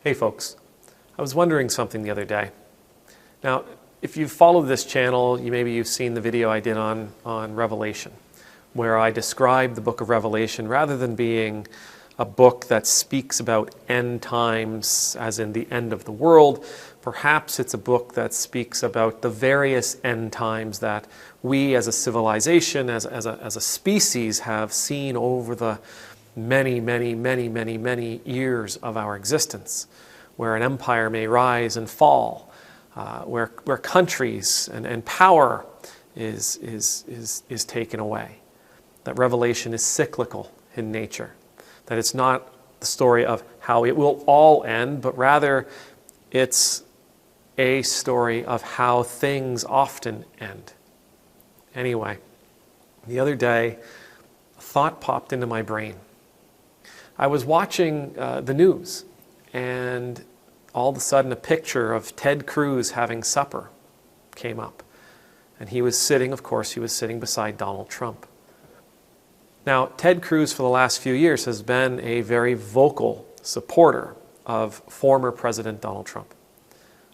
Hey folks, I was wondering something the other day. Now, if you've followed this channel, maybe you've seen the video I did on Revelation, where I described the book of Revelation rather than being a book that speaks about end times, as in the end of the world. Perhaps it's a book that speaks about the various end times that we as a civilization, as a species, have seen over the many years of our existence, where an empire may rise and fall, where countries and power is taken away. That Revelation is cyclical in nature, that it's not the story of how it will all end, but rather it's a story of how things often end. Anyway, the other day, a thought popped into my brain. I was watching the news, and all of a sudden a picture of Ted Cruz having supper came up. And he was sitting beside Donald Trump. Now, Ted Cruz for the last few years has been a very vocal supporter of former President Donald Trump.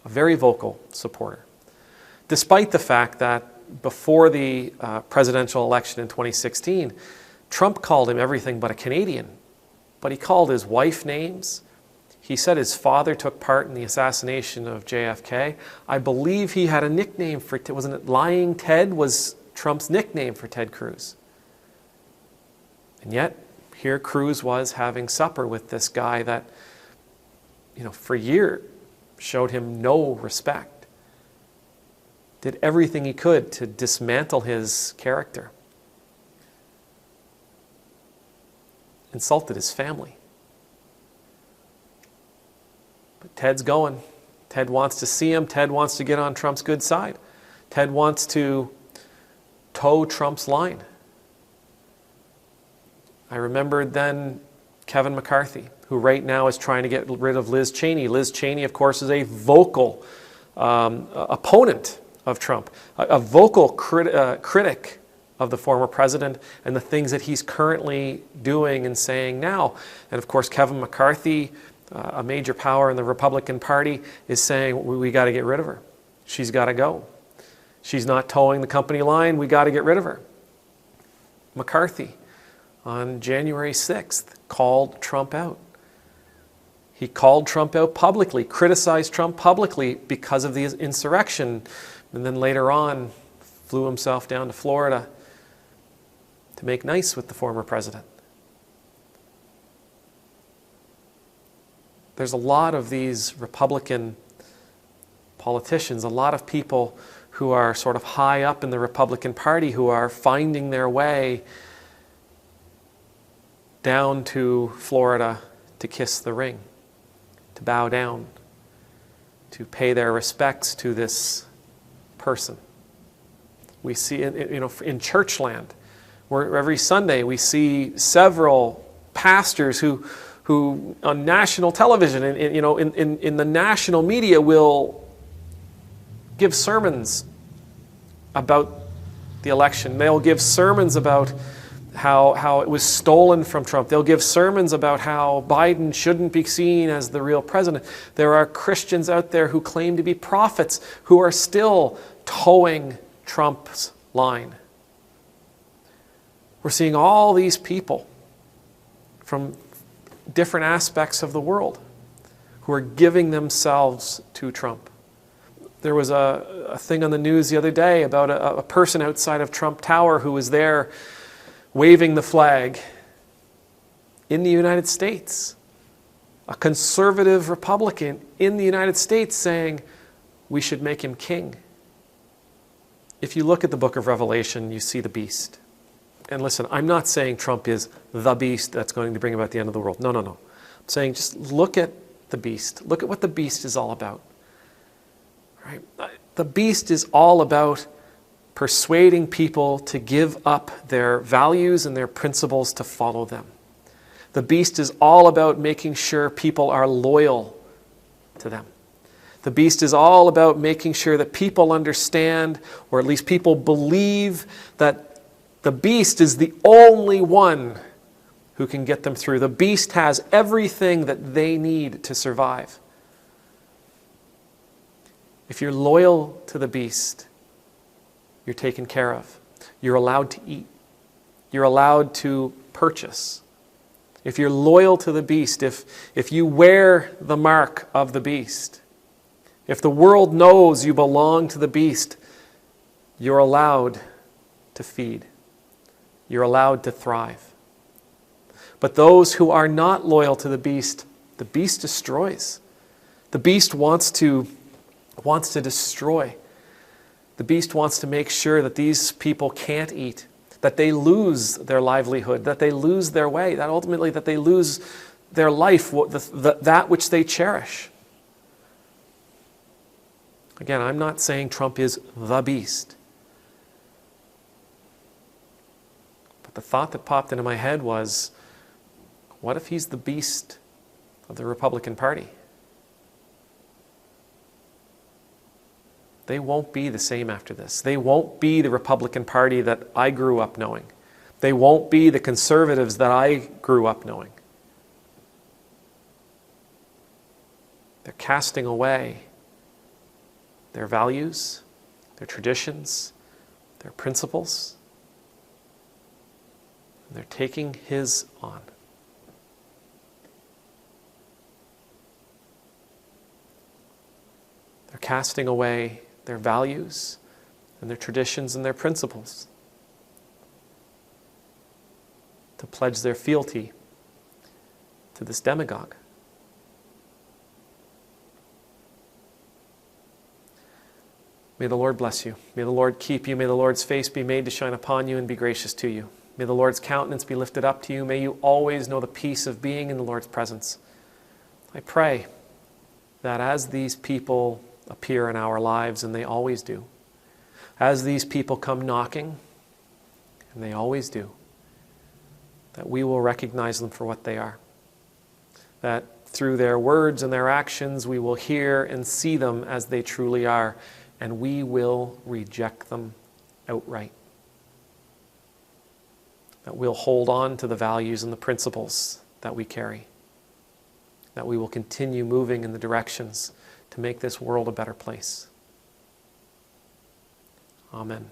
A very vocal supporter. Despite the fact that before the presidential election in 2016, Trump called him everything but a Canadian. But he called his wife names. He said his father took part in the assassination of JFK. I believe he had a nickname for it. Wasn't it Lying Ted was Trump's nickname for Ted Cruz? And yet, here Cruz was having supper with this guy that, for years showed him no respect. Did everything he could to dismantle his character. Insulted his family. But Ted's going. Ted wants to see him. Ted wants to get on Trump's good side. Ted wants to toe Trump's line. I remembered then Kevin McCarthy, who right now is trying to get rid of Liz Cheney. Liz Cheney, of course, is a vocal opponent of Trump, a vocal critic of the former president and the things that he's currently doing and saying now. And of course, Kevin McCarthy, a major power in the Republican Party, is saying, we got to get rid of her. She's got to go. She's not towing the company line. We got to get rid of her. McCarthy, on January 6th, called Trump out. He called Trump out publicly, criticized Trump publicly because of the insurrection, and then later on flew himself down to Florida to make nice with the former president. There's a lot of these Republican politicians, a lot of people who are sort of high up in the Republican Party who are finding their way down to Florida to kiss the ring, to bow down, to pay their respects to this person. We see in church land, where every Sunday we see several pastors who on national television and in the national media will give sermons about the election. They'll give sermons about how it was stolen from Trump. They'll give sermons about how Biden shouldn't be seen as the real president. There are Christians out there who claim to be prophets who are still towing Trump's line. We're seeing all these people from different aspects of the world who are giving themselves to Trump. There was a thing on the news the other day about a person outside of Trump Tower who was there waving the flag in the United States. A conservative Republican in the United States saying we should make him king. If you look at the book of Revelation, you see the beast. And listen, I'm not saying Trump is the beast that's going to bring about the end of the world. No. I'm saying just look at the beast. Look at what the beast is all about. Right? The beast is all about persuading people to give up their values and their principles to follow them. The beast is all about making sure people are loyal to them. The beast is all about making sure that people understand, or at least people believe, that the beast is the only one who can get them through. The beast has everything that they need to survive. If you're loyal to the beast, you're taken care of. You're allowed to eat. You're allowed to purchase. If you're loyal to the beast, if you wear the mark of the beast, if the world knows you belong to the beast, you're allowed to feed. You're allowed to thrive. But those who are not loyal to the beast destroys. The beast wants to destroy. The beast wants to make sure that these people can't eat, that they lose their livelihood, that they lose their way, that ultimately that they lose their life, that which they cherish. Again, I'm not saying Trump is the beast. But the thought that popped into my head was, what if he's the beast of the Republican Party? They won't be the same after this. They won't be the Republican Party that I grew up knowing. They won't be the conservatives that I grew up knowing. They're casting away their values, their traditions, their principles, and they're taking his on. They're casting away their values and their traditions and their principles to pledge their fealty to this demagogue. May the Lord bless you. May the Lord keep you. May the Lord's face be made to shine upon you and be gracious to you. May the Lord's countenance be lifted up to you. May you always know the peace of being in the Lord's presence. I pray that as these people appear in our lives, and they always do, as these people come knocking, and they always do, that we will recognize them for what they are. That through their words and their actions, we will hear and see them as they truly are, and we will reject them outright. That we'll hold on to the values and the principles that we carry. That we will continue moving in the directions to make this world a better place. Amen.